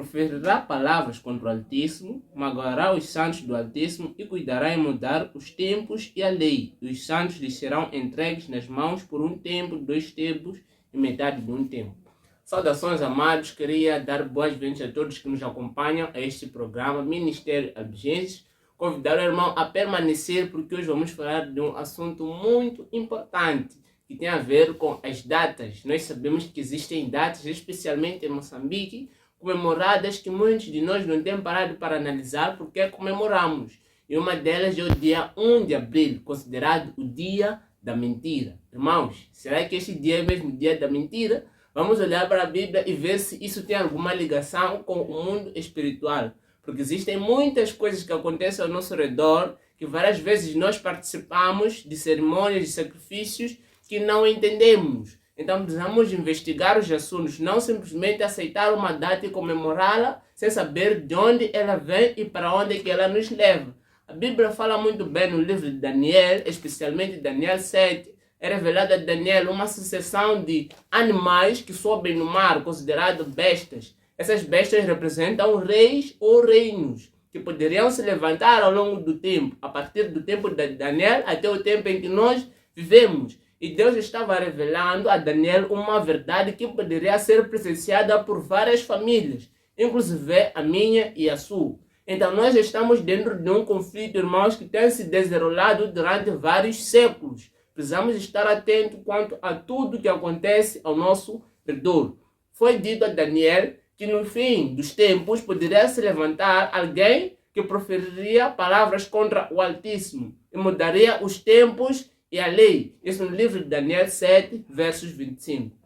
proferirá palavras contra o Altíssimo, magoará os santos do Altíssimo e cuidará em mudar os tempos e a lei. E os santos lhes serão entregues nas mãos por um tempo, 2 tempos e metade de um tempo. Saudações, amados. Queria dar boas-vindas a todos que nos acompanham a este programa Ministério Albigenses. Convidar o irmão a permanecer, porque hoje vamos falar de um assunto muito importante que tem a ver com as datas. Nós sabemos que existem datas, especialmente em Moçambique, comemoradas que muitos de nós não têm parado para analisar porque comemoramos. E uma delas é o dia 1 de abril, considerado o dia da mentira. Irmãos, será que este dia é mesmo o dia da mentira? Vamos olhar para a Bíblia e ver se isso tem alguma ligação com o mundo espiritual. Porque existem muitas coisas que acontecem ao nosso redor, que várias vezes nós participamos de cerimônias, de sacrifícios que não entendemos. Então precisamos investigar os assuntos, não simplesmente aceitar uma data e comemorá-la sem saber de onde ela vem e para onde que ela nos leva. A Bíblia fala muito bem no livro de Daniel, especialmente Daniel 7, é revelada a Daniel uma sucessão de animais que sobem no mar, considerados bestas. Essas bestas representam reis ou reinos, que poderiam se levantar ao longo do tempo, a partir do tempo de Daniel até o tempo em que nós vivemos. E Deus estava revelando a Daniel uma verdade que poderia ser presenciada por várias famílias, inclusive a minha e a sua. Então nós estamos dentro de um conflito, irmãos, que tem se desenrolado durante vários séculos. Precisamos estar atentos quanto a tudo que acontece ao nosso redor. Foi dito a Daniel que no fim dos tempos poderia se levantar alguém que proferiria palavras contra o Altíssimo e mudaria os tempos e a lei. Isso no livro de Daniel 7, versos 25.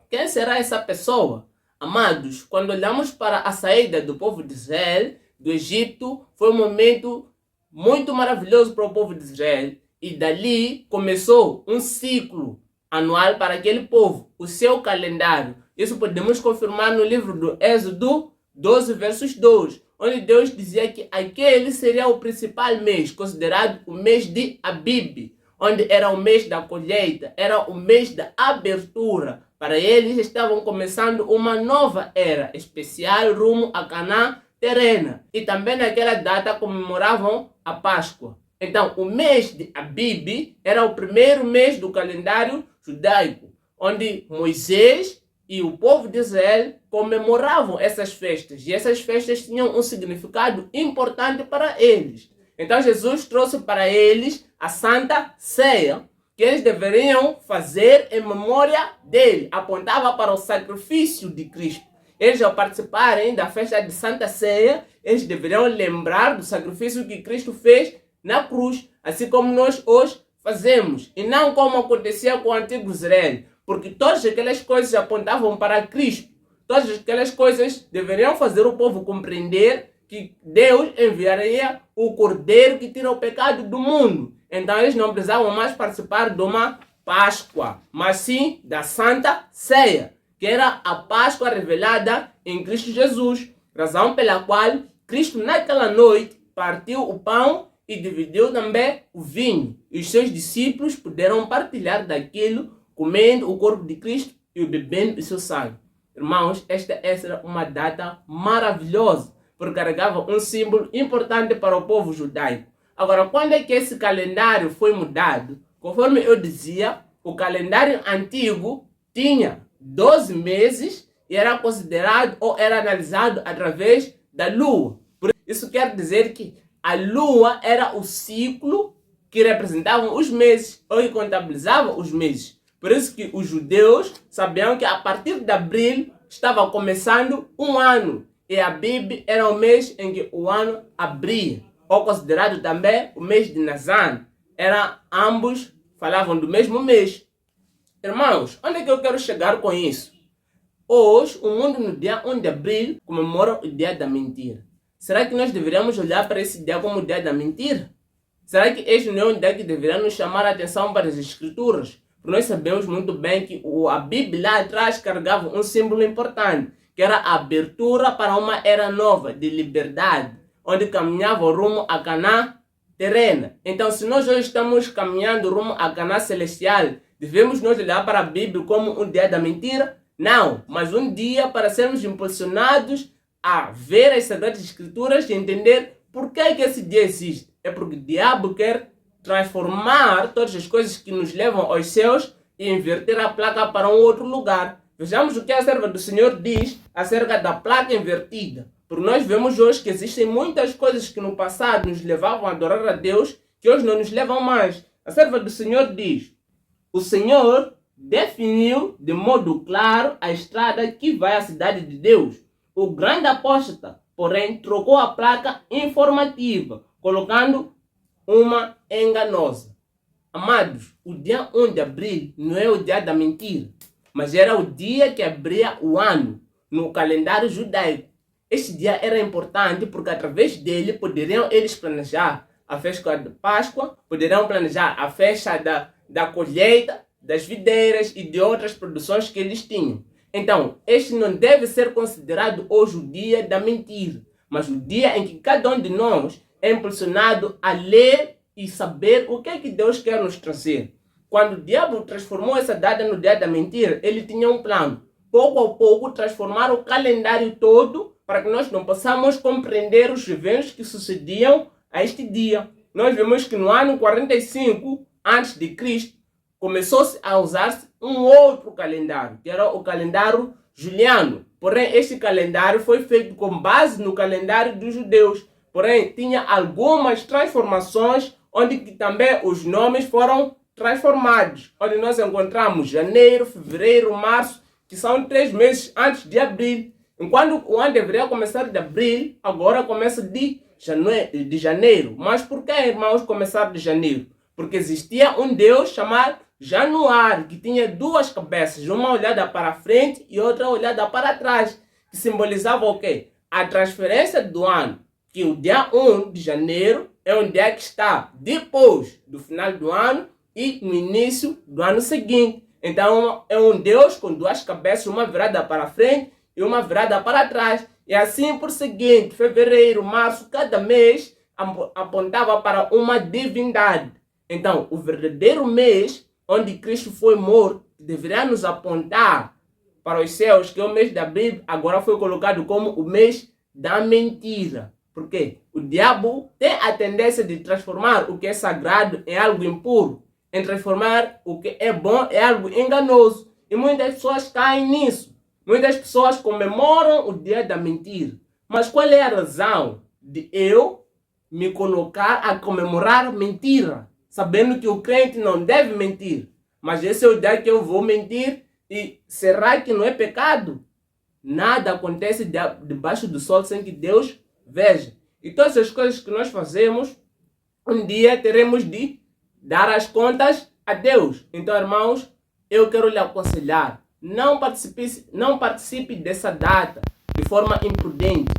Quem será essa pessoa? Amados, quando olhamos para a saída do povo de Israel do Egito, foi um momento muito maravilhoso para o povo de Israel. E dali começou um ciclo anual para aquele povo, o seu calendário. Isso podemos confirmar no livro do Êxodo 12, versos 2, onde Deus dizia que aquele seria o principal mês, considerado o mês de Abib, onde era o mês da colheita, era o mês da abertura. Para eles estavam começando uma nova era especial rumo a Canaã terrena. E também naquela data comemoravam a Páscoa. Então, o mês de Abib era o primeiro mês do calendário judaico, onde Moisés e o povo de Israel comemoravam essas festas. E essas festas tinham um significado importante para eles. Então, Jesus trouxe para eles a Santa Ceia, que eles deveriam fazer em memória dele. Apontava para o sacrifício de Cristo. Eles, ao participarem da festa de Santa Ceia, eles deveriam lembrar do sacrifício que Cristo fez na cruz, assim como nós hoje fazemos, e não como acontecia com o antigo Israel, porque todas aquelas coisas apontavam para Cristo. Todas aquelas coisas deveriam fazer o povo compreender que Deus enviaria o Cordeiro que tira o pecado do mundo. Então eles não precisavam mais participar de uma Páscoa, mas sim da Santa Ceia, que era a Páscoa revelada em Cristo Jesus, razão pela qual Cristo naquela noite partiu o pão e dividiu também o vinho. E os seus discípulos puderam partilhar daquilo, comendo o corpo de Cristo e bebendo o seu sangue. Irmãos, esta era uma data maravilhosa, porque carregava um símbolo importante para o povo judaico. Agora, quando é que esse calendário foi mudado? Conforme eu dizia, o calendário antigo tinha 12 meses e era considerado ou era analisado através da lua. Isso quer dizer que a lua era o ciclo que representava os meses, ou que contabilizava os meses. Por isso que os judeus sabiam que a partir de abril estava começando um ano. E Abib era o mês em que o ano abria, ou considerado também o mês de Nisan. Ambos falavam do mesmo mês. Irmãos, onde é que eu quero chegar com isso? Hoje, o mundo no dia 1 de abril comemora o dia da mentira. Será que nós deveríamos olhar para esse dia como o dia da mentira? Será que este não é um dia que deveria nos chamar a atenção para as Escrituras? Porque nós sabemos muito bem que a Bíblia lá atrás carregava um símbolo importante, que era a abertura para uma era nova de liberdade, onde caminhava rumo a Canaã terrena. Então, se nós hoje estamos caminhando rumo a Canaã celestial, devemos nós olhar para a Bíblia como um dia da mentira? Não, mas um dia para sermos impulsionados a ver as Sagradas Escrituras e entender por que esse dia existe. É porque o diabo quer transformar todas as coisas que nos levam aos céus e inverter a placa para um outro lugar. Vejamos o que a serva do Senhor diz acerca da placa invertida. Porque nós vemos hoje que existem muitas coisas que no passado nos levavam a adorar a Deus, que hoje não nos levam mais. A serva do Senhor diz: o Senhor definiu de modo claro a estrada que vai à cidade de Deus. O grande apóstata, porém, trocou a placa informativa, colocando uma enganosa. Amados, o dia 1 de abril não é o dia da mentira, mas era o dia que abria o ano no calendário judaico. Este dia era importante porque através dele poderiam eles planejar a festa de Páscoa, poderiam planejar a festa da colheita, das videiras e de outras produções que eles tinham. Então, este não deve ser considerado hoje o dia da mentira, mas o dia em que cada um de nós é impulsionado a ler e saber o que é que Deus quer nos trazer. Quando o diabo transformou essa data no dia da mentira, ele tinha um plano. Pouco a pouco, transformar o calendário todo para que nós não possamos compreender os eventos que sucediam a este dia. Nós vemos que no ano 45 a.C., começou-se a usar-se um outro calendário, que era o calendário juliano. Porém, este calendário foi feito com base no calendário dos judeus. Porém, tinha algumas transformações, onde que também os nomes foram transformados. Onde nós encontramos janeiro, fevereiro, março, que são 3 meses antes de abril. Enquanto o ano deveria começar de abril, agora começa de janeiro. Mas por que, irmãos, começar de janeiro? Porque existia um Deus chamado Januário, que tinha 2 cabeças, uma olhada para frente e outra olhada para trás, que simbolizava o quê? A transferência do ano, que o dia 1 de janeiro é um dia que está depois do final do ano e no início do ano seguinte. Então é um Deus com 2 cabeças, uma virada para frente e uma virada para trás. E assim por seguinte, fevereiro, março, cada mês apontava para uma divindade. Então, o verdadeiro mês onde Cristo foi morto deveria nos apontar para os céus, que é o mês de abril, agora foi colocado como o mês da mentira. Por quê? O diabo tem a tendência de transformar o que é sagrado em algo impuro, em transformar o que é bom em algo enganoso. E muitas pessoas caem nisso. Muitas pessoas comemoram o dia da mentira. Mas qual é a razão de eu me colocar a comemorar mentira, sabendo que o crente não deve mentir? Mas esse é o dia que eu vou mentir. E será que não é pecado? Nada acontece debaixo do sol sem que Deus veja. E todas as coisas que nós fazemos, um dia teremos de dar as contas a Deus. Então, irmãos, eu quero lhe aconselhar, não participe dessa data de forma imprudente,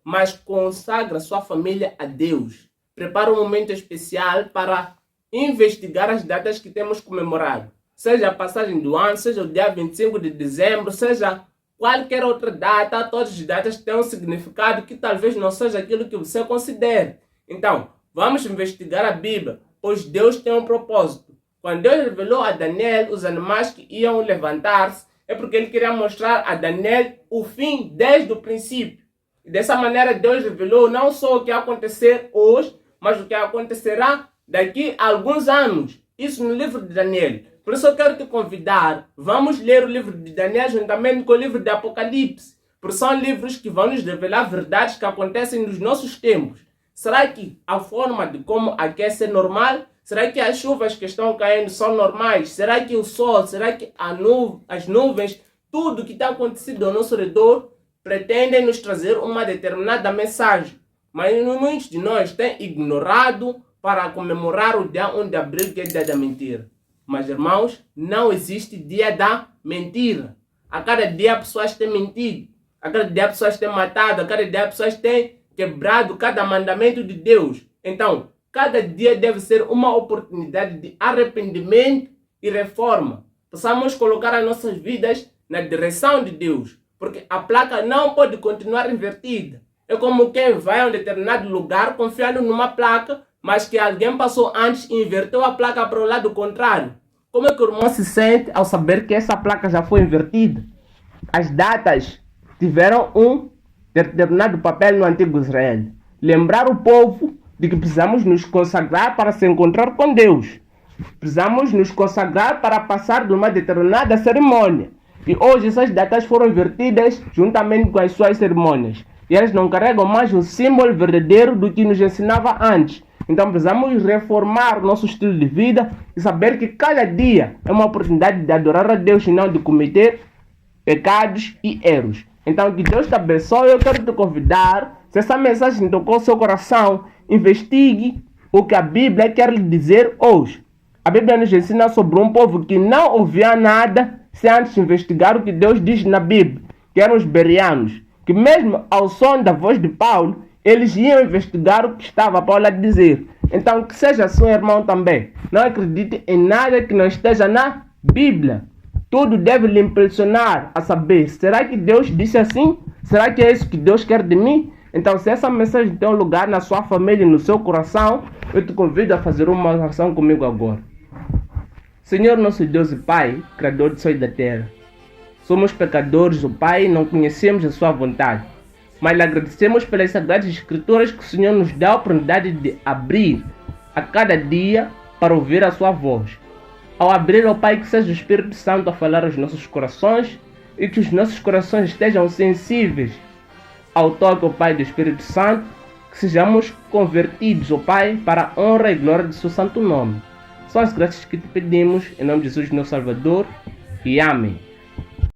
mas consagra sua família a Deus. Prepare um momento especial para investigar as datas que temos comemorado. Seja a passagem do ano, seja o dia 25 de dezembro, seja qualquer outra data, todas as datas têm um significado que talvez não seja aquilo que você considere. Então, vamos investigar a Bíblia, pois Deus tem um propósito. Quando Deus revelou a Daniel os animais que iam levantar-se, é porque ele queria mostrar a Daniel o fim desde o princípio. E dessa maneira Deus revelou não só o que ia acontecer hoje, mas o que acontecerá daqui a alguns anos. Isso no livro de Daniel. Por isso eu quero te convidar, vamos ler o livro de Daniel juntamente com o livro de Apocalipse. Porque são livros que vão nos revelar verdades que acontecem nos nossos tempos. Será que a forma de como aquece é normal? Será que as chuvas que estão caindo são normais? Será que o sol, será que as nuvens, tudo que está acontecendo ao nosso redor pretendem nos trazer uma determinada mensagem? Mas muitos de nós têm ignorado para comemorar o dia 1 de abril, que é o dia da mentira. Mas, irmãos, não existe dia da mentira. A cada dia pessoas têm mentido. A cada dia pessoas têm matado. A cada dia pessoas têm quebrado cada mandamento de Deus. Então, cada dia deve ser uma oportunidade de arrependimento e reforma. Possamos colocar as nossas vidas na direção de Deus. Porque a placa não pode continuar invertida. É como quem vai a um determinado lugar confiando numa placa, mas que alguém passou antes e inverteu a placa para o lado contrário. Como é que o irmão se sente ao saber que essa placa já foi invertida? As datas tiveram um determinado papel no antigo Israel. Lembrar o povo de que precisamos nos consagrar para se encontrar com Deus. Precisamos nos consagrar para passar de uma determinada cerimônia. E hoje essas datas foram invertidas juntamente com as suas cerimônias. E elas não carregam mais o símbolo verdadeiro do que nos ensinava antes. Então precisamos reformar o nosso estilo de vida e saber que cada dia é uma oportunidade de adorar a Deus e não de cometer pecados e erros. Então que Deus te abençoe. Eu quero te convidar, se essa mensagem tocou o seu coração, investigue o que a Bíblia quer lhe dizer hoje. A Bíblia nos ensina sobre um povo que não ouvia nada sem antes investigar o que Deus diz na Bíblia, que eram os bereanos, que mesmo ao som da voz de Paulo, eles iam investigar o que estava Paulo a dizer. Então que seja seu irmão também. Não acredite em nada que não esteja na Bíblia. Tudo deve lhe impulsionar a saber, será que Deus disse assim? Será que é isso que Deus quer de mim? Então, se essa mensagem tem um lugar na sua família e no seu coração, eu te convido a fazer uma oração comigo agora. Senhor nosso Deus e Pai, Criador do céu e da terra, somos pecadores, ó Pai, e não conhecemos a sua vontade, mas lhe agradecemos pelas sagradas escrituras que o Senhor nos dá a oportunidade de abrir a cada dia para ouvir a sua voz. Ao abrir, ó Pai, que seja o Espírito Santo a falar aos nossos corações e que os nossos corações estejam sensíveis ao toque, ó Pai, do Espírito Santo, que sejamos convertidos, ó Pai, para a honra e glória do seu santo nome. São as graças que te pedimos, em nome de Jesus, meu Salvador, e amém.